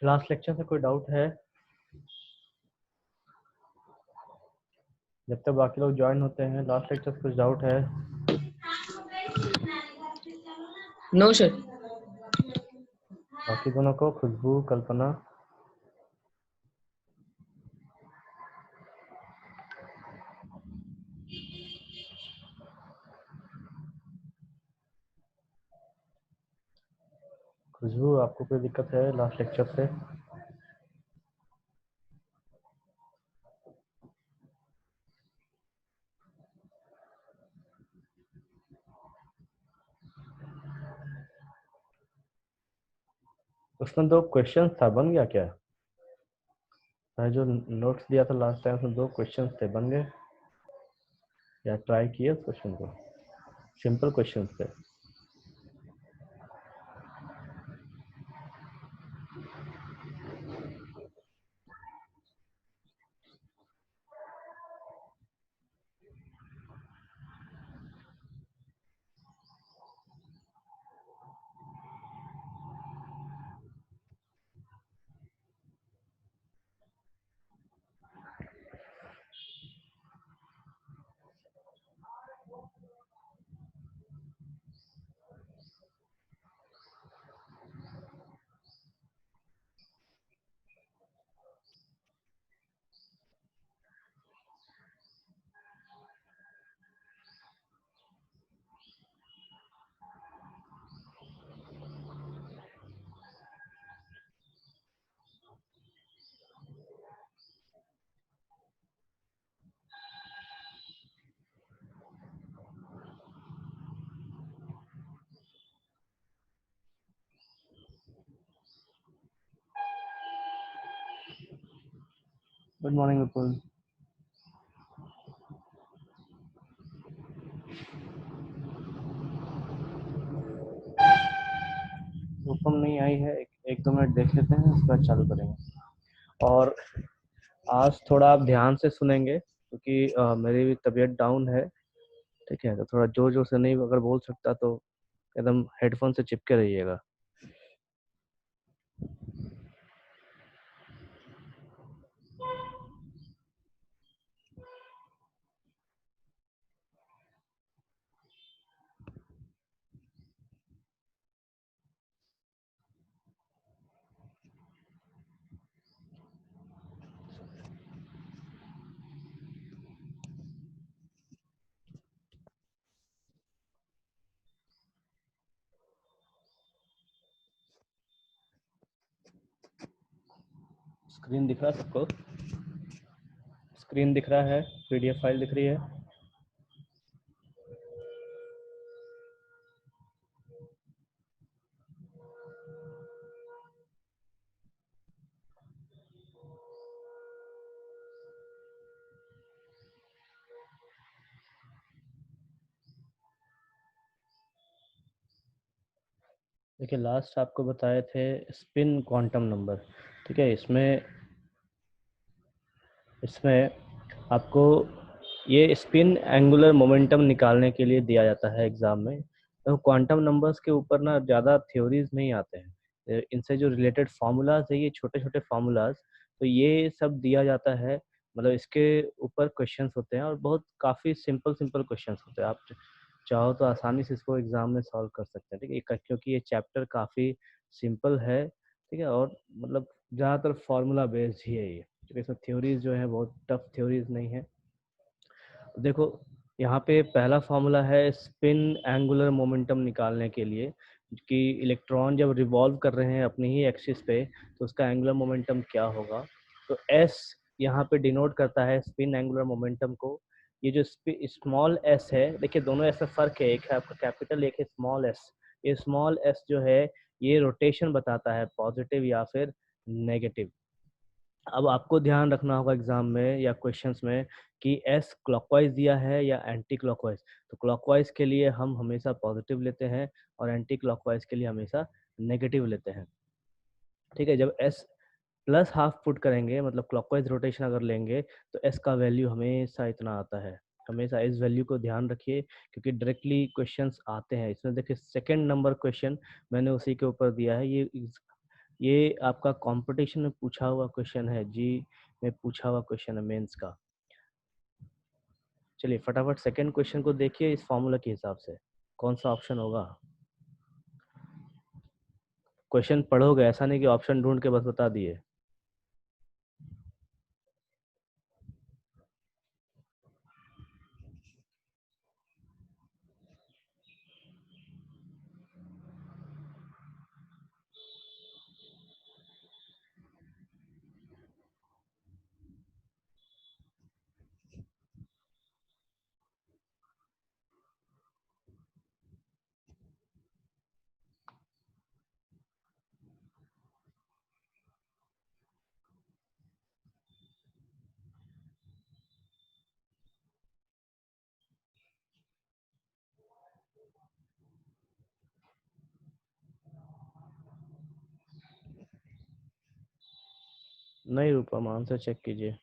Last lecture से कोई doubt है? जब तक बाकी लोग ज्वाइन होते हैं, लास्ट लेक्चर से कुछ डाउट है? No sir. बाकी दोनों को, खुशबू, कल्पना? खुशबू, आपको कोई दिक्कत है लास्ट लेक्चर से? उसमें 2 क्वेश्चन था, बन गया क्या? मैं जो नोट्स दिया था लास्ट टाइम, उसमें 2 क्वेश्चन थे, बन गए या ट्राई किए उस क्वेश्चन को? सिंपल क्वेश्चन थे। गुड मॉर्निंग विपुल। हुक्म नहीं आई है, एक 2 मिनट देख लेते हैं, उसके बाद चालू करेंगे। और आज थोड़ा आप ध्यान से सुनेंगे क्योंकि मेरी भी तबीयत डाउन है। ठीक है, तो थोड़ा जोर जोर से नहीं अगर बोल सकता तो एकदम हेडफोन से चिपके रहिएगा। स्क्रीन दिख रहा है सबको? स्क्रीन दिख रहा है? पीडीएफ फाइल दिख रही है? देखिए, लास्ट आपको बताए थे स्पिन क्वांटम नंबर। ठीक है, इसमें आपको ये स्पिन एंगुलर मोमेंटम निकालने के लिए दिया जाता है एग्जाम में। तो क्वांटम नंबर्स के ऊपर ना ज़्यादा थ्योरीज नहीं आते हैं, इनसे जो रिलेटेड फार्मूलाज है, ये छोटे छोटे फार्मूलाज, तो ये सब दिया जाता है। मतलब इसके ऊपर क्वेश्चंस होते हैं और बहुत काफ़ी सिंपल सिंपल क्वेश्चंस होते हैं। आप चाहो तो आसानी से इसको एग्जाम में सॉल्व कर सकते हैं। ठीक है, क्योंकि ये चैप्टर काफ़ी सिंपल है। ठीक है, और मतलब ज़्यादातर फार्मूला बेस्ड ही है ये। क्योंकि इसमें थ्योरीज जो है बहुत टफ थ्योरीज नहीं है। देखो, यहाँ पे पहला फार्मूला है स्पिन एंगुलर मोमेंटम निकालने के लिए कि इलेक्ट्रॉन जब रिवॉल्व कर रहे हैं अपनी ही एक्सिस पे तो उसका एंगुलर मोमेंटम क्या होगा। तो एस यहाँ पे डिनोट करता है स्पिन एंगुलर मोमेंटम को। ये जो स्मॉल एस है, देखिए दोनों एस में फर्क है, एक है आपका कैपिटल, एक है स्मॉल एस। ये स्मॉल एस जो है ये रोटेशन बताता है, पॉजिटिव या फिर नेगेटिव। अब आपको ध्यान रखना होगा एग्जाम में या क्वेश्चंस में कि एस क्लॉकवाइज दिया है या एंटी क्लॉकवाइज। तो क्लॉकवाइज के लिए हम हमेशा पॉजिटिव लेते हैं और एंटी क्लॉकवाइज के लिए हमेशा नेगेटिव लेते हैं। ठीक है, जब एस प्लस हाफ पुट करेंगे, मतलब क्लॉकवाइज रोटेशन अगर लेंगे, तो एस का वैल्यू हमेशा इतना आता है। हमेशा इस वैल्यू को ध्यान रखिए क्योंकि डायरेक्टली क्वेश्चंस आते हैं इसमें। देखिए सेकंड नंबर क्वेश्चन मैंने उसी के ऊपर दिया है। ये आपका कंपटीशन में पूछा हुआ क्वेश्चन है, जी में पूछा हुआ क्वेश्चन है मेंस का। चलिए फटाफट सेकंड क्वेश्चन को देखिए इस फॉर्मूला के हिसाब से कौन सा ऑप्शन होगा। क्वेश्चन पढ़ोगे, ऐसा नहीं कि ऑप्शन ढूंढ के बस बता दिए। नहीं रूपम, आंसर चेक कीजिए।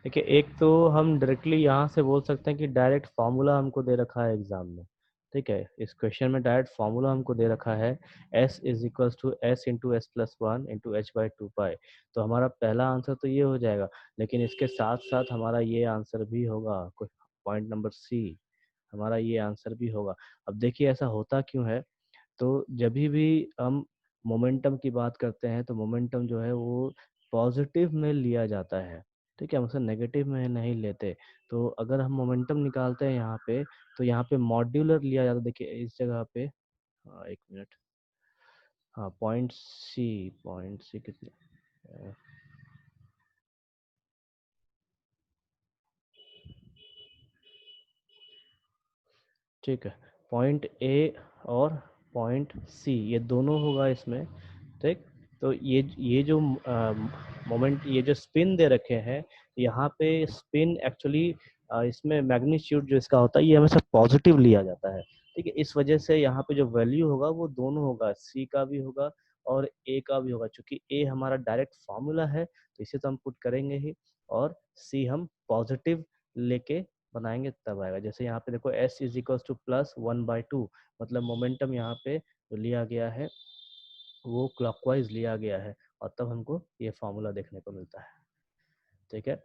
देखिए एक तो हम डायरेक्टली यहाँ से बोल सकते हैं कि डायरेक्ट फार्मूला हमको दे रखा है एग्जाम में, ठीक है। इस क्वेश्चन में डायरेक्ट फार्मूला हमको दे रखा है s is equals to S into S plus one into H by two pi. तो हमारा पहला आंसर तो ये हो जाएगा, लेकिन इसके साथ साथ हमारा ये आंसर भी होगा, पॉइंट नंबर सी, हमारा ये आंसर भी होगा। अब देखिए ऐसा होता क्यों है, तो जब भी हम मोमेंटम की बात करते हैं तो मोमेंटम जो है वो पॉजिटिव में लिया जाता है, ठीक है, हम उसे नेगेटिव में नहीं लेते। तो अगर हम मोमेंटम निकालते हैं यहाँ पे, तो यहाँ पे मॉड्यूलर लिया जाता है। देखिए इस जगह पे, हाँ एक मिनट, हाँ पॉइंट सी कितने, ठीक है, पॉइंट ए और पॉइंट सी ये दोनों होगा इसमें, ठीक। तो ये जो मोमेंट, ये जो स्पिन दे रखे हैं, यहाँ पे स्पिन एक्चुअली इसमें मैग्नीट्यूड जो इसका होता है ये हमेशा पॉजिटिव लिया जाता है, ठीक है। इस वजह से यहाँ पे जो वैल्यू होगा वो दोनों होगा, सी का भी होगा और ए का भी होगा। चूंकि ए हमारा डायरेक्ट फॉर्मूला है तो इसे तो हम पुट करेंगे ही, और सी हम पॉजिटिव लेके बनाएंगे तब आएगा। जैसे यहाँ पे देखो s is equal two plus one by two, मतलब मोमेंटम यहाँ पे जो लिया गया है वो क्लॉकवाइज लिया गया है, और तब हमको ये फॉर्मूला देखने को मिलता है, ठीक है।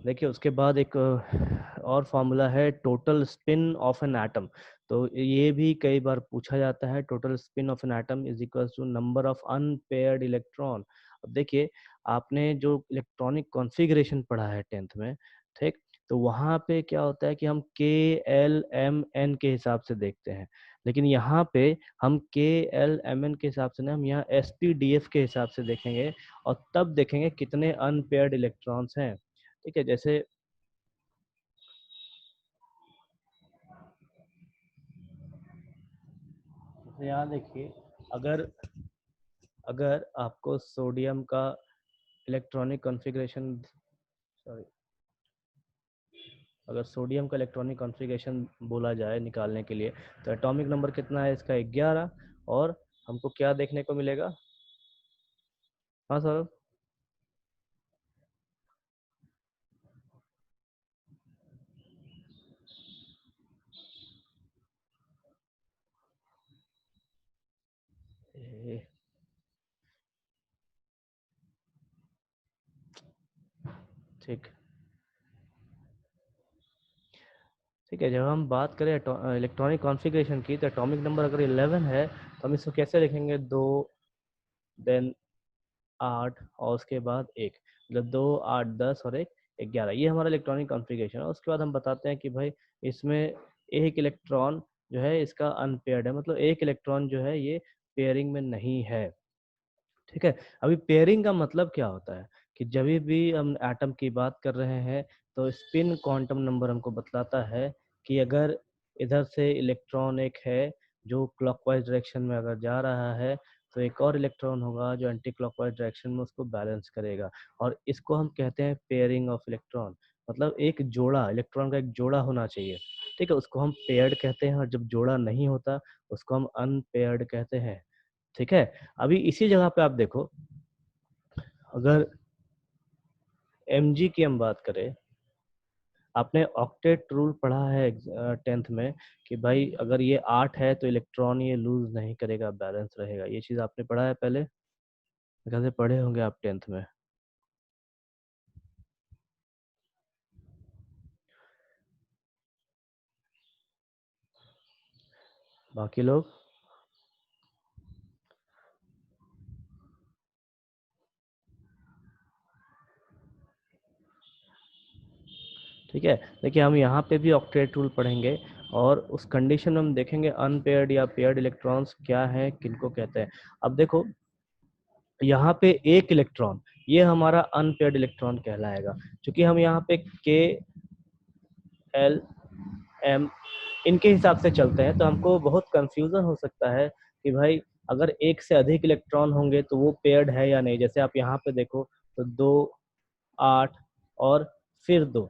देखिए उसके बाद एक और फॉर्मूला है total spin of an atom. तो ये भी कई बार पूछा जाता है, total spin of an atom is equal to number of unpaired electron. अब देखिए आपने जो इलेक्ट्रॉनिक कॉन्फ़िगरेशन पढ़ा है टेंथ में, ठीक, तो वहाँ पे क्या होता है कि हम के एल एम एन के हिसाब से देखते हैं, लेकिन यहाँ पे हम के एल एम एन के हिसाब से ना, हम यहाँ एस पी डी एफ के हिसाब से देखेंगे, और तब देखेंगे कितने अनपेयर्ड इलेक्ट्रॉन्स हैं, ठीक है। जैसे यहाँ देखिए, अगर अगर आपको सोडियम का इलेक्ट्रॉनिक कॉन्फ़िगरेशन, सॉरी, अगर सोडियम का इलेक्ट्रॉनिक कॉन्फ़िगरेशन बोला जाए निकालने के लिए, तो एटॉमिक नंबर कितना है इसका 11, और हमको क्या देखने को मिलेगा, हाँ सर, ठीक, ठीक है। जब हम बात करें इलेक्ट्रॉनिक कॉन्फ़िगरेशन की, तो एटॉमिक नंबर अगर 11 है तो हम इसको कैसे लिखेंगे, दो, देन 8 और उसके बाद एक, मतलब 2 8 10 और एक 11, ये हमारा इलेक्ट्रॉनिक कॉन्फ़िगरेशन है। उसके बाद हम बताते हैं कि भाई इसमें एक इलेक्ट्रॉन जो है इसका अनपेयर्ड है, मतलब एक इलेक्ट्रॉन जो है ये पेयरिंग में नहीं है, ठीक है। अभी पेयरिंग का मतलब क्या होता है कि जब भी हम एटम की बात कर रहे हैं तो स्पिन क्वांटम नंबर हमको बतलाता है कि अगर इधर से इलेक्ट्रॉन एक है जो क्लॉकवाइज डायरेक्शन में अगर जा रहा है, तो एक और इलेक्ट्रॉन होगा जो एंटी क्लॉकवाइज डायरेक्शन में उसको बैलेंस करेगा, और इसको हम कहते हैं पेयरिंग ऑफ इलेक्ट्रॉन। मतलब एक जोड़ा, इलेक्ट्रॉन का एक जोड़ा होना चाहिए, ठीक है, उसको हम पेयर्ड कहते हैं, और जब जोड़ा नहीं होता उसको हम अनपेयर्ड कहते हैं, ठीक है। अभी इसी जगह पे आप देखो, अगर mg की हम बात करें, आपने ऑक्टेट रूल पढ़ा है 10th में कि भाई अगर ये 8 है तो इलेक्ट्रॉन ये लूज नहीं करेगा, बैलेंस रहेगा, ये चीज आपने पढ़ा है पहले, कैसे पढ़े होंगे आप 10th में। बाकी लोग, ठीक है, देखिए हम यहाँ पे भी ऑक्टेट रूल पढ़ेंगे, और उस कंडीशन में हम देखेंगे अनपेयर्ड या पेयर्ड इलेक्ट्रॉन्स क्या है, किनको कहते हैं। अब देखो यहाँ पे एक इलेक्ट्रॉन, ये हमारा अनपेयर्ड इलेक्ट्रॉन कहलाएगा, क्योंकि हम यहाँ पे के एल एम इनके हिसाब से चलते हैं, तो हमको बहुत कंफ्यूजन हो सकता है कि भाई अगर एक से अधिक इलेक्ट्रॉन होंगे तो वो पेयर्ड है या नहीं। जैसे आप यहाँ पे देखो तो 2, 8 और फिर 2,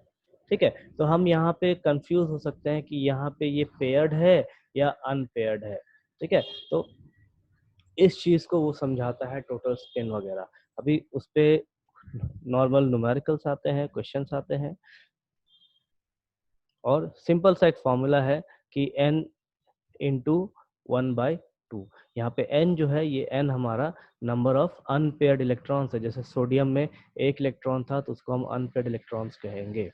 ठीक है, तो हम यहाँ पे कंफ्यूज हो सकते हैं कि यहाँ पे ये पेयर्ड है या अनपेयर्ड है, ठीक है। तो इस चीज को वो समझाता है टोटल स्पिन वगैरह। अभी उस पे नॉर्मल न्यूमेरिकल्स आते हैं, क्वेश्चंस आते हैं, और सिंपल सा एक फॉर्मूला है कि n इंटू 1/2। यहाँ पे n जो है, ये n हमारा नंबर ऑफ अनपेयर्ड इलेक्ट्रॉन्स है। जैसे सोडियम में एक इलेक्ट्रॉन था तो उसको हम अनपेयर्ड इलेक्ट्रॉन्स कहेंगे।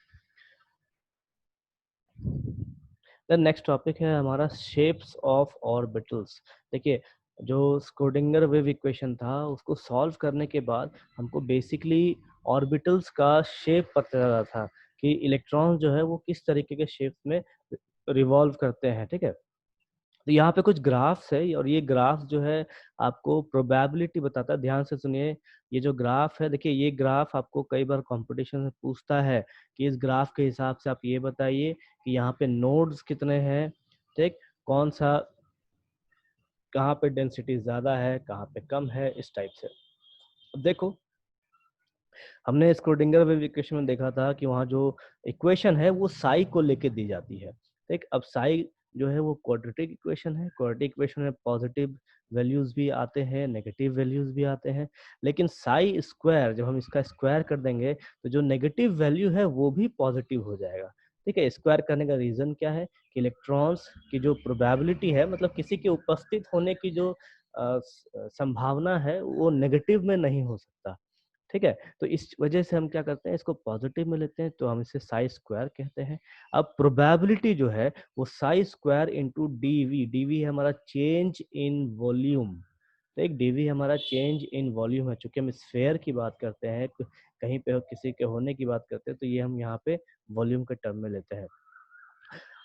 देन नेक्स्ट टॉपिक है हमारा शेप्स ऑफ ऑर्बिटल्स। देखिए जो स्क्रोडिंगर वेव इक्वेशन था उसको सॉल्व करने के बाद हमको बेसिकली ऑर्बिटल्स का शेप पता चला था कि इलेक्ट्रॉन जो है वो किस तरीके के शेप में रिवॉल्व करते हैं, ठीक है। तो यहाँ पे कुछ ग्राफ्स है, और ये ग्राफ जो है आपको प्रोबेबिलिटी बताता है। ध्यान से सुनिए, ये जो ग्राफ है, देखिए ये ग्राफ आपको कई बार कंपटीशन में पूछता है कि इस ग्राफ के हिसाब से आप ये बताइए कि यहाँ पे नोड्स कितने हैं, ठीक, कौन सा, कहाँ पे डेंसिटी ज्यादा है, कहाँ पे कम है, इस टाइप से। अब देखो हमने स्क्रोडिंगर वेव इक्वेशन में देखा था कि वहाँ जो इक्वेशन है वो साई को लेके दी जाती है, ठीक। अब साई जो है वो क्वाड्रेटिक इक्वेशन है, क्वाड्रेटिक इक्वेशन में पॉजिटिव वैल्यूज भी आते हैं, नेगेटिव वैल्यूज भी आते हैं, लेकिन साई स्क्वायर जब हम इसका स्क्वायर कर देंगे तो जो नेगेटिव वैल्यू है वो भी पॉजिटिव हो जाएगा, ठीक है। स्क्वायर करने का रीजन क्या है कि इलेक्ट्रॉन्स की जो प्रोबेबिलिटी है, मतलब किसी के उपस्थित होने की जो संभावना है वो नेगेटिव में नहीं हो सकता, ठीक है। तो इस वजह से हम क्या करते हैं, इसको पॉजिटिव में लेते हैं, तो हम इसे साई स्क्वायर कहते हैं। अब प्रोबेबिलिटी जो है वो psi square into DV, DV है हमारा चेंज इन वॉल्यूम, तो एक डीवी हमारा चेंज इन वॉल्यूम है। चूंकि हम स्फेयर की बात करते हैं, कहीं पे किसी के होने की बात करते हैं, तो ये हम यहाँ पे वॉल्यूम के टर्म में लेते हैं।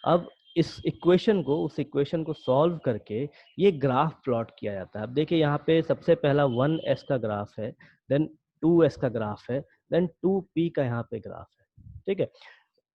अब इस इक्वेशन को, उस इक्वेशन को सॉल्व करके ये ग्राफ प्लॉट किया जाता है। अब देखिए यहाँ पे सबसे पहला 1s का ग्राफ है, देन 2s का ग्राफ है, देन 2p का यहाँ पे ग्राफ है, ठीक है।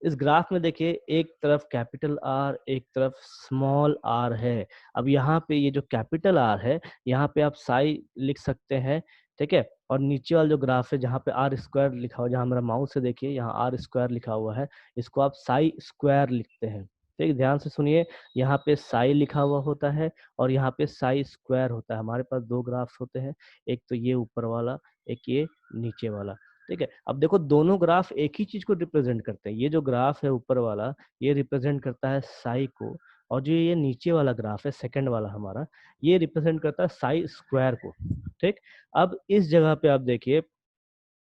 इस ग्राफ में देखिए एक तरफ कैपिटल आर, एक तरफ स्मॉल आर है। अब यहाँ पे ये जो कैपिटल आर है, यहाँ पे आप साई लिख सकते हैं, ठीक है। और नीचे वाला जो ग्राफ है जहाँ पे आर स्क्वायर लिखा हुआ, जहाँ मेरा माउस से देखिए यहाँ आर स्क्वायर लिखा हुआ है, इसको आप साई स्क्वायर लिखते हैं, ठीक। ध्यान से सुनिए, यहाँ पे साई लिखा हुआ होता है और यहाँ पे साई स्क्वायर होता है। हमारे पास दो ग्राफ्स होते हैं, एक तो ये ऊपर वाला, एक ये नीचे वाला, ठीक है। अब देखो दोनों ग्राफ एक ही चीज को रिप्रेजेंट करते हैं। ये जो ग्राफ है ऊपर वाला, ये रिप्रेजेंट करता है साई को, और जो ये नीचे वाला ग्राफ है सेकंड वाला हमारा, ये रिप्रेजेंट करता है साई स्क्वायर को, ठीक। अब इस जगह पे आप देखिए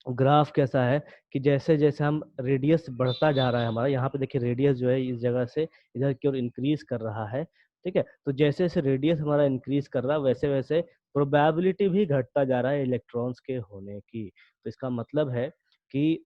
ग्राफ कैसा है कि जैसे जैसे हम रेडियस बढ़ता जा रहा है हमारा, यहाँ पे देखिए रेडियस जो है इस जगह से इधर की ओर इंक्रीज कर रहा है, ठीक है। तो जैसे जैसे रेडियस हमारा इंक्रीज कर रहा है वैसे वैसे प्रोबेबिलिटी भी घटता जा रहा है इलेक्ट्रॉन्स के होने की। तो इसका मतलब है कि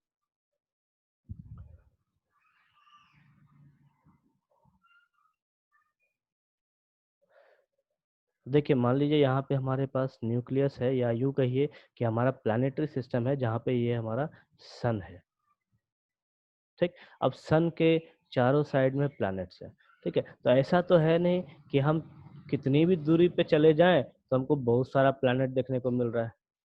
देखिए मान लीजिए यहाँ पे हमारे पास न्यूक्लियस है, या यूं कहिए कि हमारा प्लानिटरी सिस्टम है जहाँ पे ये हमारा सन है, ठीक। अब सन के चारों साइड में प्लैनेट्स हैं, ठीक है। तो ऐसा तो है नहीं कि हम कितनी भी दूरी पे चले जाएं तो हमको बहुत सारा प्लैनेट देखने को मिल रहा है,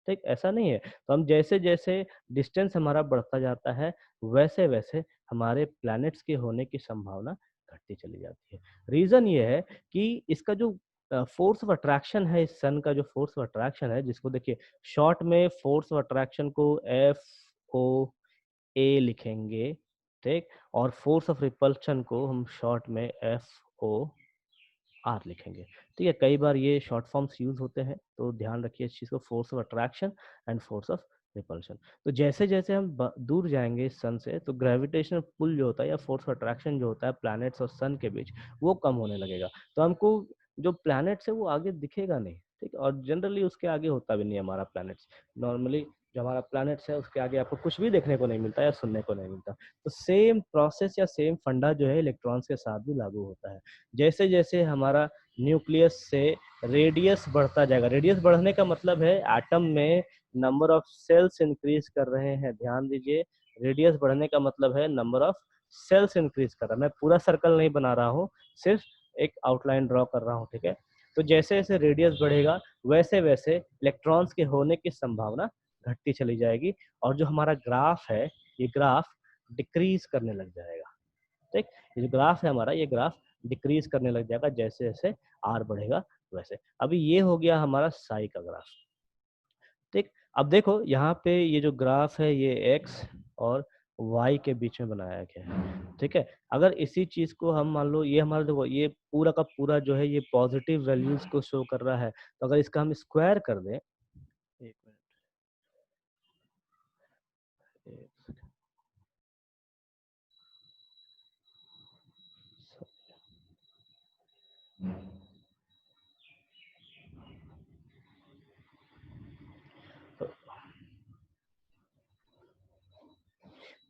ठीक, ऐसा नहीं है। तो हम जैसे-जैसे डिस्टेंस हमारा बढ़ता जाता है, वैसे-वैसे हमारे प्लैनेट्स के होने की संभावना घटती चली जाती है। रीज़न ये है कि इसका जो फ़ोर्स ऑफ अट्रैक्शन है, इस सन का जो फ़ोर्स ऑफ अट्रैक्शन है, जिसको देखिए शॉर्ट में फ़ोर्स ऑफ अट्रैक्शन को FOA लिखेंगे, ठीक? और फ़ोर्स ऑफ रिपल्शन को हम शॉर्ट में FOR लिखेंगे, ठीक है? कई बार ये शॉर्ट फॉर्म्स यूज़ होते हैं, तो ध्यान रखिए इस चीज़ को, force of attraction and force of repulsion. तो जैसे-जैसे हम दूर जाएँगे सन से, तो ग्रेविटेशनल पुल जो होता है या फ़ोर्स ऑफ अट्रैक्शन जो होता है प्लैनेट्स और सन के बीच, वो कम होने लगेगा। तो हमको जो प्लैनेट्स है वो आगे दिखेगा नहीं, ठीक है? और जनरली उसके आगे होता भी नहीं है हमारा प्लैनेट्स। नॉर्मली जो हमारा प्लैनेट्स है उसके आगे आपको कुछ भी देखने को नहीं मिलता या सुनने को नहीं मिलता। तो सेम प्रोसेस या सेम फंडा जो है इलेक्ट्रॉन्स के साथ भी लागू होता है। जैसे-जैसे हमारा न्यूक्लियस से रेडियस बढ़ता जाएगा, रेडियस बढ़ने का मतलब है एटम में नंबर ऑफ सेल्स इंक्रीज कर रहे हैं। ध्यान दीजिए, रेडियस बढ़ने का मतलब है नंबर ऑफ सेल्स इंक्रीज कर रहा है। मैं पूरा सर्कल नहीं बना रहा हूँ, सिर्फ एक आउटलाइन ड्रॉ कर रहा हूँ, ठीक है? तो जैसे जैसे रेडियस बढ़ेगा वैसे वैसे इलेक्ट्रॉन्स के होने की संभावना घटती चली जाएगी, और जो हमारा ग्राफ है, ये ग्राफ डिक्रीज करने लग जाएगा, ठीक? ये जो ग्राफ है हमारा, ये ग्राफ डिक्रीज करने लग जाएगा जैसे जैसे आर बढ़ेगा वैसे। अभी ये हो गया हमारा साई का ग्राफ, ठीक? अब देखो यहाँ पे ये जो ग्राफ है ये एक्स और वाई के बीच में बनाया गया है, ठीक है? अगर इसी चीज को हम मान लो, ये हमारा देखो ये पूरा का पूरा जो है ये पॉजिटिव वैल्यूज को शो कर रहा है, तो अगर इसका हम स्क्वायर कर दें, एक मिनट, एक सेकंड,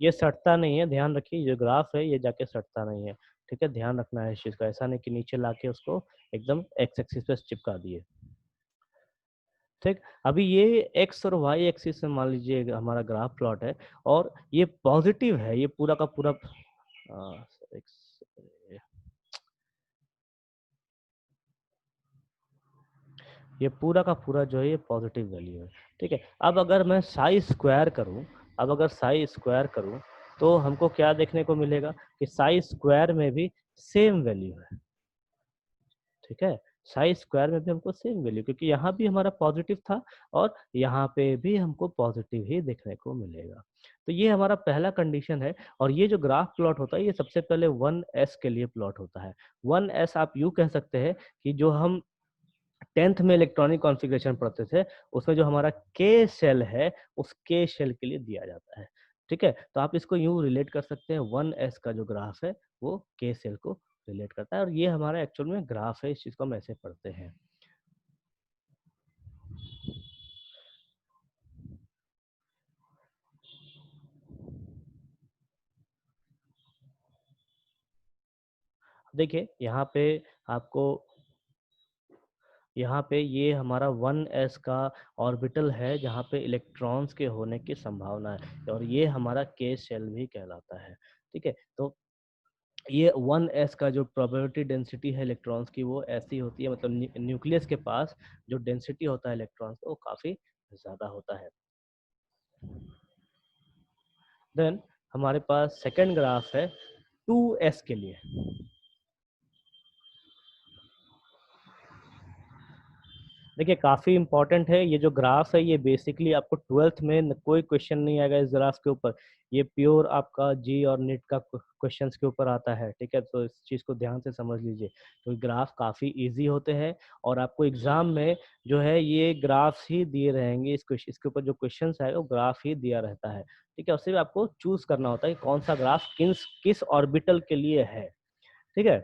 ये सटता नहीं है, ध्यान रखिए, ये जो ग्राफ है ये जाके सटता नहीं है, ठीक है? ध्यान रखना है इस चीज़ का, ऐसा नहीं कि नीचे लाके उसको एकदम एक्स एक्सिस पे चिपका दिए, ठीक? अभी ये एक्स और वाई एक्सिस में मान लीजिए हमारा ग्राफ प्लॉट है, और ये पॉजिटिव है, ये पूरा का पूरा एक्स, ये पूरा का पूरा जो है ये पॉजिटिव वैल्यू है, ठीक है? अब अगर मैं साई स्क्वायर करूं, अब अगर साई स्क्वायर करूं, तो हमको क्या देखने को मिलेगा कि साई स्क्वायर में भी सेम वैल्यू है, ठीक है? साई स्क्वायर में भी हमको सेम वैल्यू, क्योंकि यहाँ भी हमारा पॉजिटिव था और यहाँ पे भी हमको पॉजिटिव ही देखने को मिलेगा। तो ये हमारा पहला कंडीशन है, और ये जो ग्राफ प्लॉट होता है ये सबसे पहले 1s के लिए प्लॉट होता है। 1s आप यूँ कह सकते हैं कि जो हम 10th में इलेक्ट्रॉनिक कॉन्फ़िगरेशन पढ़ते थे, उसमें जो हमारा के शेल है, उस के शेल के लिए दिया जाता है, ठीक है? तो आप इसको यूँ रिलेट कर सकते हैं, 1s का जो ग्राफ है, वो के शेल को रिलेट करता है, और ये हमारा एक्चुअल में ग्राफ है, इस चीज़ को हम ऐसे पढ़ते हैं। देखिए, आपको यहाँ पे ये हमारा 1s का ऑर्बिटल है, जहाँ पे इलेक्ट्रॉन्स के होने की संभावना है, और ये हमारा के शेल भी कहलाता है, ठीक है? तो ये 1s का जो प्रोबेबिलिटी डेंसिटी है इलेक्ट्रॉन्स की, वो ऐसी होती है, मतलब न्यूक्लियस के पास जो डेंसिटी होता है इलेक्ट्रॉन्स का, वो काफ़ी ज़्यादा होता है। देन हमारे पास सेकंड ग्राफ है 2s के लिए। देखिए, काफ़ी इंपॉर्टेंट है ये जो ग्राफ है, ये बेसिकली आपको 12th में कोई क्वेश्चन नहीं आएगा इस ग्राफ के ऊपर, ये प्योर आपका जी और नीट का क्वेश्चंस के ऊपर आता है, ठीक है? तो इस चीज़ को ध्यान से समझ लीजिए। तो ग्राफ काफ़ी इजी होते हैं, और आपको एग्जाम में जो है ये ग्राफ्स ही दिए रहेंगे, इसके ऊपर जो क्वेश्चंस आएगा वो ग्राफ ही दिया रहता है, ठीक है? उससे भी आपको चूज करना होता है कि कौन सा ग्राफ किस ऑर्बिटल के लिए है, ठीक है?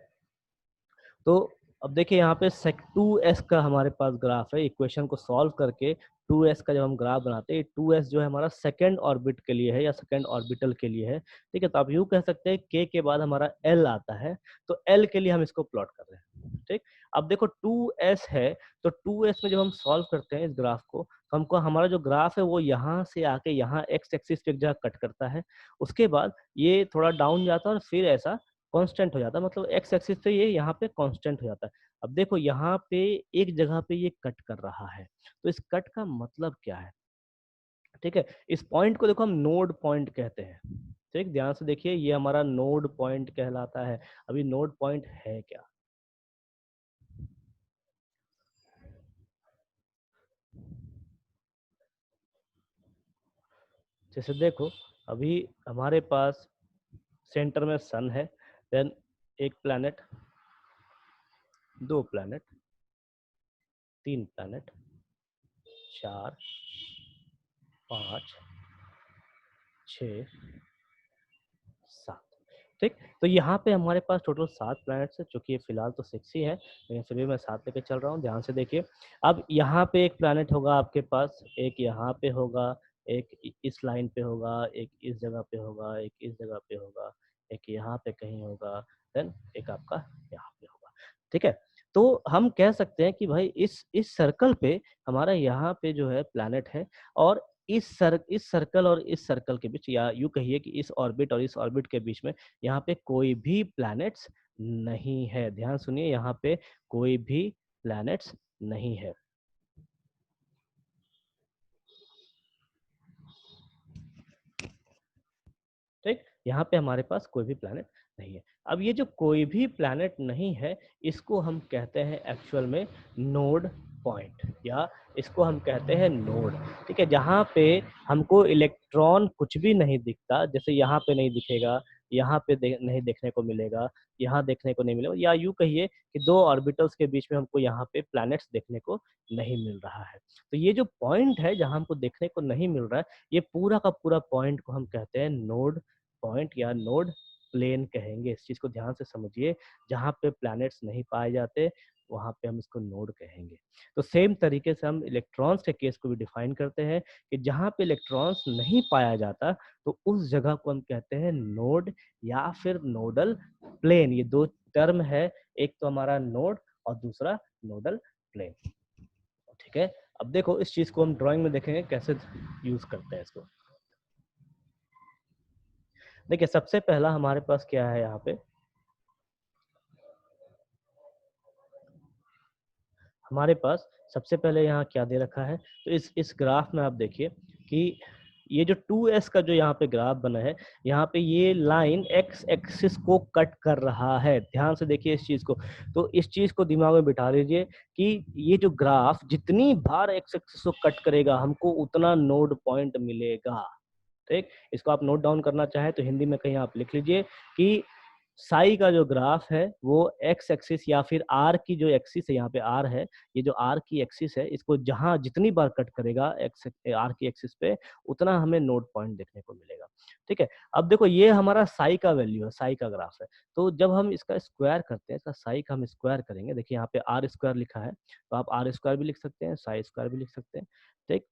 तो अब देखिए यहाँ पे सेक 2s का हमारे पास ग्राफ है, इक्वेशन को सॉल्व करके 2s का जब हम ग्राफ बनाते हैं, 2s जो है हमारा सेकंड ऑर्बिट के लिए है या सेकंड ऑर्बिटल के लिए है, ठीक है? तो आप यूँ कह सकते हैं k के बाद हमारा l आता है, तो l के लिए हम इसको प्लॉट कर रहे हैं, ठीक? अब देखो 2s है, तो 2s में जब हम सॉल्व करते हैं इस ग्राफ को, तो हमको हमारा जो ग्राफ है वो यहाँ से आके यहाँ x एक्सिस पे एक जगह कट करता है, उसके बाद ये थोड़ा डाउन जाता है और फिर ऐसा कांस्टेंट हो जाता है, मतलब एक्स एक्सिस से ये यहाँ पे कांस्टेंट हो जाता है। अब देखो यहाँ पे एक जगह पे ये कट कर रहा है, तो इस कट का मतलब क्या है? ठीक है, इस पॉइंट को देखो हम नोड पॉइंट कहते हैं। ठीक, ध्यान से देखिए, ये हमारा नोड पॉइंट कहलाता है। अभी नोड पॉइंट है क्या? जैसे देखो, अभी हमारे पास सेंटर में सन है, देन एक प्लैनेट, दो प्लैनेट, तीन प्लैनेट, चार, पाँच, छ, सात। ठीक, तो यहाँ पे हमारे पास टोटल 7 प्लैनेट्स है, चूंकि ये फिलहाल तो 6 ही है, लेकिन फिर भी मैं 7 लेके चल रहा हूँ। ध्यान से देखिए, अब यहाँ पे एक प्लैनेट होगा आपके पास, एक यहाँ पे होगा, एक इस लाइन पे होगा, एक इस जगह पे होगा, एक इस जगह पे होगा, एक यहाँ पे कहीं होगा, देन एक आपका यहाँ पे होगा। ठीक है, तो हम कह सकते हैं कि भाई इस सर्कल पे हमारा यहाँ पे जो है प्लैनेट है, और इस सर्कल और इस सर्कल के बीच, या यूँ कहिए कि इस ऑर्बिट और इस ऑर्बिट के बीच में यहाँ पे कोई भी प्लैनेट्स नहीं है। ध्यान सुनिए, यहाँ पे कोई भी प्लैनेट्स नहीं है। ठीक, यहाँ पे हमारे पास कोई भी प्लैनेट नहीं है। अब ये जो कोई भी प्लैनेट नहीं है, इसको हम कहते हैं एक्चुअल में नोड पॉइंट, या इसको हम कहते हैं नोड। ठीक है, जहाँ पे हमको इलेक्ट्रॉन कुछ भी नहीं दिखता, जैसे यहाँ पे नहीं दिखेगा, यहाँ पे नहीं देखने को मिलेगा, यहाँ देखने को नहीं मिलेगा, या यूँ कहिए कि दो ऑर्बिटल्स के बीच में हमको यहाँ पे प्लैनेट्स देखने को नहीं मिल रहा है। तो ये जो पॉइंट है जहाँ हमको देखने को नहीं मिल रहा है, ये पूरा का पूरा पॉइंट को हम कहते हैं नोड पॉइंट या नोड प्लेन कहेंगे। इस चीज को ध्यान से समझिए, जहाँ पे प्लैनेट्स नहीं पाए जाते वहां पे हम इसको नोड कहेंगे। तो सेम तरीके से हम इलेक्ट्रॉन्स के केस को भी डिफाइन करते हैं कि जहाँ पे इलेक्ट्रॉन्स नहीं पाया जाता, तो उस जगह को हम कहते हैं नोड या फिर नोडल प्लेन। ये दो टर्म है, एक तो हमारा नोड और दूसरा नोडल प्लेन। ठीक है, अब देखो इस चीज को हम ड्राइंग में देखेंगे कैसे यूज करते हैं इसको। देखिए, सबसे पहला हमारे पास क्या है, यहाँ पे हमारे पास सबसे पहले यहाँ क्या दे रखा है, तो इस ग्राफ में आप देखिए कि ये जो 2s का जो यहाँ पे ग्राफ बना है, यहाँ पे ये लाइन x एक्सिस को कट कर रहा है। ध्यान से देखिए इस चीज को, तो इस चीज को दिमाग में बिठा लीजिए कि ये जो ग्राफ जितनी बार x एक्सिस को कट करेगा, हमको उतना नोड पॉइंट मिलेगा। ठीक, इसको आप नोट डाउन करना चाहे तो हिंदी में कहीं आप लिख लीजिए कि साई का जो ग्राफ है वो एक्स एक्सिस या फिर आर की जो एक्सिस है, यहाँ पे आर है, ये जो आर की एक्सिस है, इसको जहां जितनी बार कट करेगा एक्स आर की एक्सिस पे, उतना हमें नोड पॉइंट देखने को मिलेगा। ठीक है, अब देखो ये हमारा साई का वैल्यू है, साई का ग्राफ है। तो जब हम इसका स्क्वायर करते हैं, इसका साई का हम स्क्वायर करेंगे, देखिए यहाँ पे आर स्क्वायर लिखा है, तो आप आर स्क्वायर भी लिख सकते हैं, साई स्क्वायर भी लिख सकते हैं। ठीक,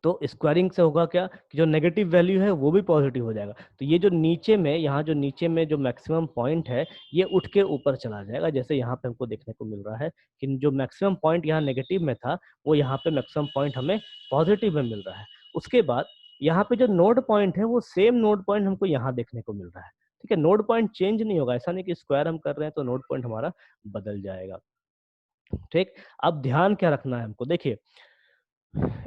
तो स्क्वायरिंग से होगा क्या कि जो नेगेटिव वैल्यू है वो भी पॉजिटिव हो जाएगा। तो ये जो नीचे में, यहाँ जो नीचे में जो मैक्सिमम पॉइंट है, ये उठ के ऊपर चला जाएगा। जैसे यहाँ पे हमको देखने को मिल रहा है कि जो मैक्सिमम पॉइंट यहाँ नेगेटिव में था, वो यहाँ पे मैक्सिमम पॉइंट हमें पॉजिटिव में मिल रहा है। उसके बाद यहाँ पे जो नोड पॉइंट है, वो सेम नोड पॉइंट हमको यहाँ देखने को मिल रहा है। ठीक है, नोड पॉइंट चेंज नहीं होगा, ऐसा नहीं कि स्क्वायर हम कर रहे हैं तो नोड पॉइंट हमारा बदल जाएगा। ठीक, अब ध्यान क्या रखना है हमको, देखिए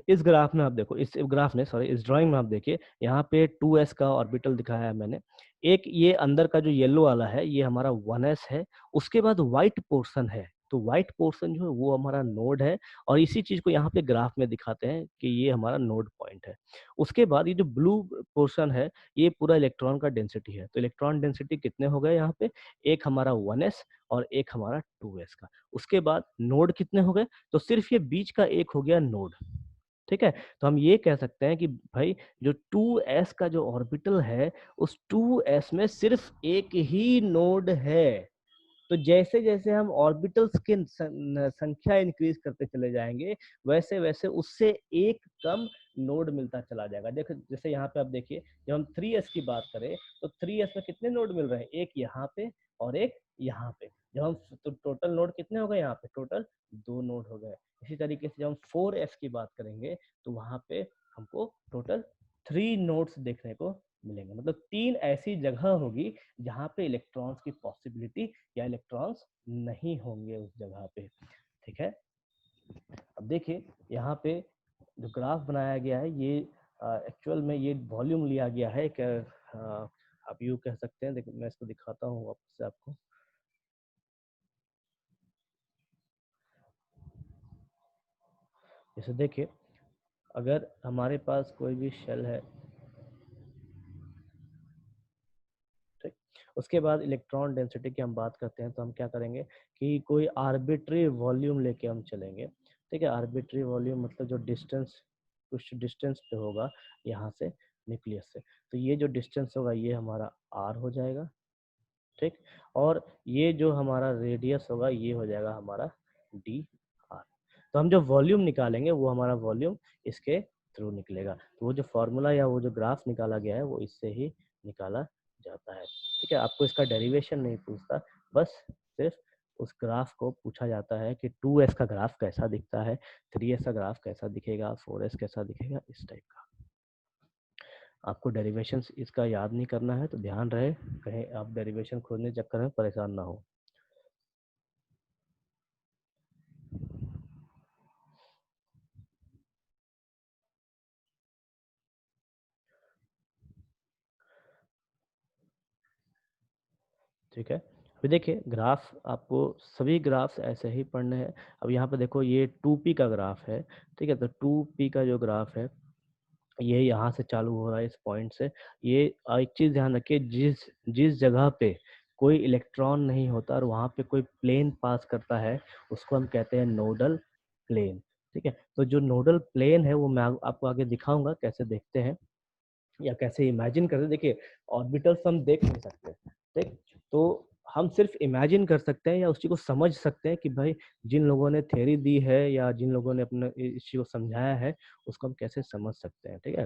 इस ग्राफ में आप देखो, इस ग्राफ में सॉरी इस ड्राइंग में आप देखिए, यहाँ पे 2s का ऑर्बिटल दिखाया है मैंने। एक ये अंदर का जो येलो वाला है, ये हमारा 1s है। उसके बाद व्हाइट पोर्शन है, तो व्हाइट पोर्शन जो है वो हमारा नोड है, और इसी चीज को यहाँ पे ग्राफ में दिखाते हैं कि ये हमारा नोड पॉइंट है। उसके बाद ये जो ब्लू पोर्शन है, ये पूरा इलेक्ट्रॉन का डेंसिटी है। तो इलेक्ट्रॉन डेंसिटी कितने हो गए यहाँ पे, एक हमारा 1s और एक हमारा 2s का। उसके बाद नोड कितने हो गए, तो सिर्फ ये बीच का एक हो गया नोड। ठीक है, तो हम ये कह सकते हैं कि भाई जो 2s का जो ऑर्बिटल है, उस 2s में सिर्फ एक ही नोड है। तो जैसे जैसे हम ऑर्बिटल्स की संख्या इंक्रीज करते चले जाएंगे, वैसे वैसे उससे एक कम नोड मिलता चला जाएगा। देखो जैसे यहाँ पे आप देखिए, जब हम 3s की बात करें, तो 3s में कितने नोड मिल रहे हैं, एक यहाँ पे और एक यहाँ पे। जब हम तो टोटल नोड कितने हो गए, यहाँ पे टोटल 2 नोड हो गए। इसी तरीके से जब हम 4s की बात करेंगे, तो वहां पे हमको टोटल 3 नोड्स देखने को मिलेंगे। मतलब 3 ऐसी जगह होगी जहाँ पे इलेक्ट्रॉन्स की पॉसिबिलिटी या इलेक्ट्रॉन्स नहीं होंगे उस जगह पे। ठीक है, अब देखिए यहाँ पे जो ग्राफ बनाया गया है ये एक्चुअल में ये वॉल्यूम लिया गया है एक आप यूँ कह सकते हैं। देखिए मैं इसको दिखाता हूँ वापस से आपको। जैसे देखिए अगर हमारे पास कोई भी शेल है, ठीक, उसके बाद इलेक्ट्रॉन डेंसिटी की हम बात करते हैं तो हम क्या करेंगे कि कोई आर्बिट्री वॉल्यूम लेके हम चलेंगे। ठीक है, आर्बिट्री वॉल्यूम मतलब जो डिस्टेंस कुछ डिस्टेंस पे होगा यहाँ से न्यूक्लियस से, तो ये जो डिस्टेंस होगा ये हमारा आर हो जाएगा। ठीक, और ये जो हमारा रेडियस होगा ये हो जाएगा हमारा डी आर। तो हम जो वॉल्यूम निकालेंगे वो हमारा वॉल्यूम इसके थ्रू निकलेगा। तो वो जो फॉर्मूला या वो जो ग्राफ निकाला गया है वो इससे ही निकाला जाता है। ठीक है, आपको इसका डेरिवेशन नहीं पूछता, बस सिर्फ उस ग्राफ को पूछा जाता है कि 2s का ग्राफ कैसा दिखता है, 3s का ग्राफ कैसा दिखेगा, 4s कैसा दिखेगा, इस टाइप का। आपको डेरिवेशन इसका याद नहीं करना है, तो ध्यान रहे कहीं आप डेरिवेशन खोजने चक्कर में परेशान ना हो। ठीक है, अभी देखिए ग्राफ आपको सभी ग्राफ्स ऐसे ही पढ़ने हैं। अब यहाँ पे देखो ये 2p का ग्राफ है। ठीक है, तो 2p का जो ग्राफ है ये यहाँ से चालू हो रहा है इस पॉइंट से। ये एक चीज ध्यान रखिए, जिस जिस जगह पे कोई इलेक्ट्रॉन नहीं होता और वहाँ पे कोई प्लेन पास करता है उसको हम कहते हैं नोडल प्लेन। ठीक है, तो जो नोडल प्लेन है वो मैं आपको आगे दिखाऊंगा कैसे देखते हैं या कैसे इमेजिन करते हैं। देखिए ऑर्बिटल्स हम देख नहीं सकते, ठीक, तो हम सिर्फ इमेजिन कर सकते हैं या उस चीज को समझ सकते हैं कि भाई जिन लोगों ने थ्योरी दी है या जिन लोगों ने अपने इस चीज को समझाया है उसको हम कैसे समझ सकते हैं। ठीक है,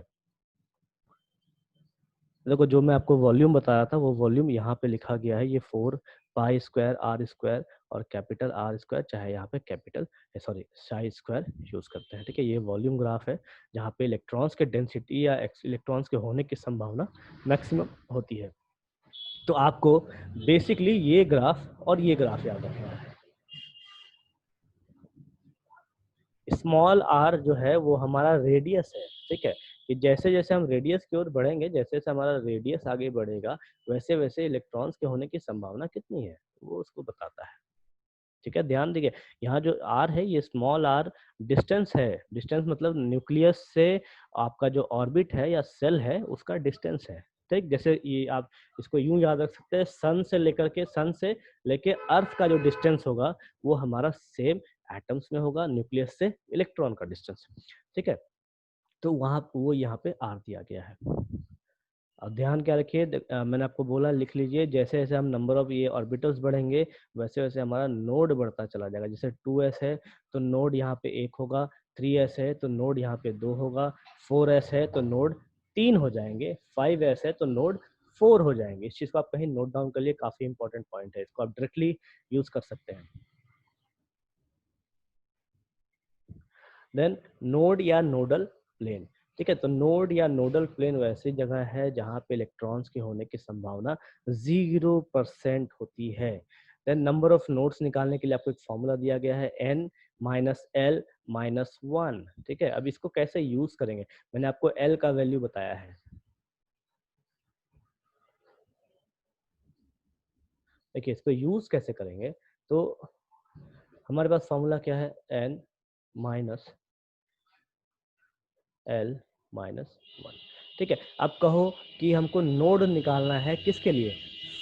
देखो जो मैं आपको वॉल्यूम बताया था वो वॉल्यूम यहाँ पे लिखा गया है, ये 4 पाई स्क्वायर आर स्क्वायर और कैपिटल आर स्क्वायर, चाहे यहाँ पे capital sorry Sai square use करते हैं। ठीक है, ये वॉल्यूम ग्राफ है जहाँ पे इलेक्ट्रॉन्स के डेंसिटी या इलेक्ट्रॉन्स के होने की संभावना मैक्सिमम होती है। तो आपको बेसिकली ये ग्राफ और ये ग्राफ याद रखना है। स्मॉल आर जो है वो हमारा रेडियस है। ठीक है, कि जैसे जैसे हम रेडियस की ओर बढ़ेंगे, जैसे जैसे हमारा रेडियस आगे बढ़ेगा वैसे वैसे इलेक्ट्रॉन्स के होने की संभावना कितनी है वो उसको बताता है। ठीक है, ध्यान दीजिए यहाँ जो आर है ये स्मॉल आर डिस्टेंस है। डिस्टेंस मतलब न्यूक्लियस से आपका जो ऑर्बिट है या सेल है उसका डिस्टेंस है। ठीक, जैसे ये आप इसको यूं याद रख सकते हैं, सन से लेके अर्थ का जो डिस्टेंस होगा वो हमारा सेम एटम्स में होगा, न्यूक्लियस से इलेक्ट्रॉन का डिस्टेंस। ठीक है, तो वहाँ वो यहाँ पे आर दिया गया है। अब ध्यान क्या रखिए, मैंने आपको बोला लिख लीजिए, जैसे जैसे हम नंबर ऑफ ये ऑर्बिटल्स बढ़ेंगे वैसे वैसे हमारा नोड बढ़ता चला जाएगा। जैसे 2s है तो नोड यहाँ पे 1 होगा, 3s है तो नोड यहाँ पे 2 होगा, 4s है तो नोड 3 हो जाएंगे, 5s है तो नोड 4 हो जाएंगे। इस चीज को आप कहीं नोट डाउन कर लिए, काफी इंपॉर्टेंट पॉइंट है, इसको आप डायरेक्टली यूज कर सकते हैं। देन नोड या नोडल प्लेन। ठीक है, तो नोड या नोडल प्लेन वैसी जगह है जहां पे इलेक्ट्रॉन्स के होने की संभावना 0% होती है। देन नंबर ऑफ नोड्स निकालने के लिए आपको एक फॉर्मूला दिया गया है n-l-1। ठीक है, अब इसको कैसे यूज करेंगे, मैंने आपको l का वैल्यू बताया है। देखिए इसको यूज कैसे करेंगे, तो हमारे पास फॉर्मूला क्या है, n-l-1। ठीक है, अब कहो कि हमको नोड निकालना है किसके लिए,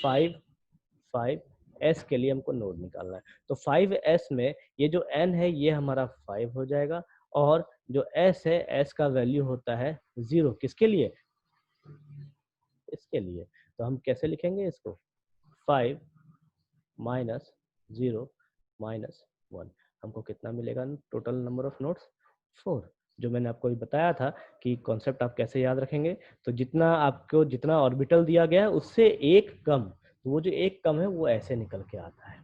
5 के लिए हमको नोड निकालना है। तो 5s में ये जो n है ये हमारा 5 हो जाएगा और जो s है s का वैल्यू होता है 0। किसके लिए, इसके लिए। तो हम कैसे लिखेंगे इसको, 5 - 0 - 1, हमको कितना मिलेगा टोटल नंबर ऑफ नोड्स, 4। जो मैंने आपको अभी बताया था कि कॉन्सेप्ट आप कैसे याद रखेंगे, तो जितना आपको जितना ऑर्बिटल दिया गया है उससे एक कम, तो वो जो एक कम है वो ऐसे निकल के आता है।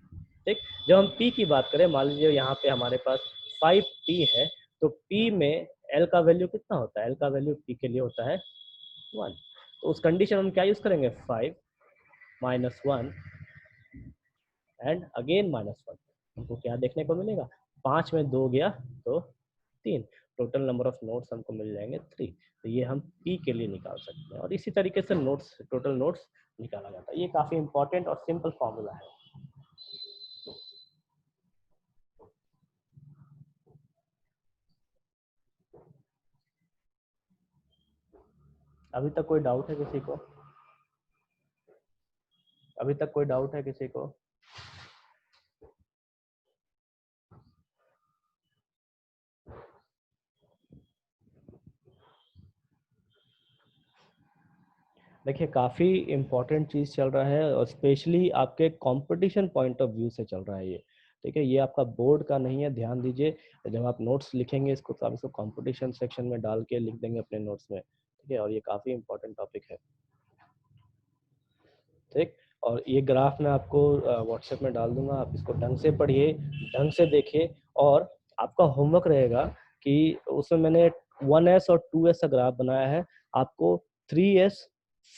ठीक, जब हम p की बात करें, मान लीजिए यहाँ पे हमारे पास 5p है, तो p में l का वैल्यू कितना होता है, l का वैल्यू p के लिए होता है 1। तो उस कंडीशन हम क्या यूज करेंगे, 5 -1 एंड अगेन -1। हमको क्या देखने को मिलेगा, 5 में 2 गया तो 3, टोटल नंबर ऑफ नोट्स हमको मिल जाएंगे 3। तो ये हम पी के लिए निकाल सकते हैं और इसी तरीके से नोट्स, टोटल नोट्स निकाला जाता है। ये काफी इंपॉर्टेंट और सिंपल फॉर्मूला है। अभी तक कोई डाउट है किसी को? अभी तक कोई डाउट है किसी को? देखिए काफ़ी इम्पोर्टेंट चीज़ चल रहा है और स्पेशली आपके कंपटीशन पॉइंट ऑफ व्यू से चल रहा है ये। ठीक है, ये आपका बोर्ड का नहीं है, ध्यान दीजिए। जब आप नोट्स लिखेंगे इसको तो आप इसको कंपटीशन सेक्शन में डाल के लिख देंगे अपने नोट्स में। ठीक है, और ये काफ़ी इम्पोर्टेंट टॉपिक है। ठीक, और ये ग्राफ मैं आपको व्हाट्सएप में डाल दूंगा, आप इसको ढंग से पढ़िए, ढंग से देखिए। और आपका होमवर्क रहेगा कि उसमें मैंने 1s और 2s का ग्राफ बनाया है, आपको 3s,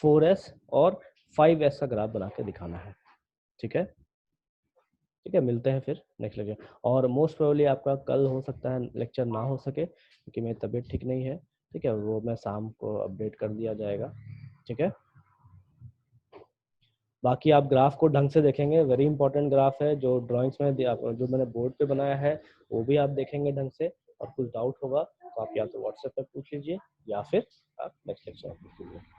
4s और 5s का ग्राफ बना के दिखाना है। ठीक है, ठीक है, मिलते हैं फिर नेक्स्ट लेक्चर। और मोस्ट प्रोबेबली आपका कल हो सकता है लेक्चर ना हो सके क्योंकि मेरी तबीयत ठीक नहीं है। ठीक है, वो मैं शाम को अपडेट कर दिया जाएगा। ठीक है, बाकी आप ग्राफ को ढंग से देखेंगे, वेरी इंपॉर्टेंट ग्राफ है जो ड्राइंग्स में जो मैंने बोर्ड पे बनाया है वो भी आप देखेंगे ढंग से। और कुछ डाउट होगा तो आप या तो व्हाट्सएप पे पूछ लीजिए या फिर आप नेक्स्ट लेक्चर में पूछ लीजिए।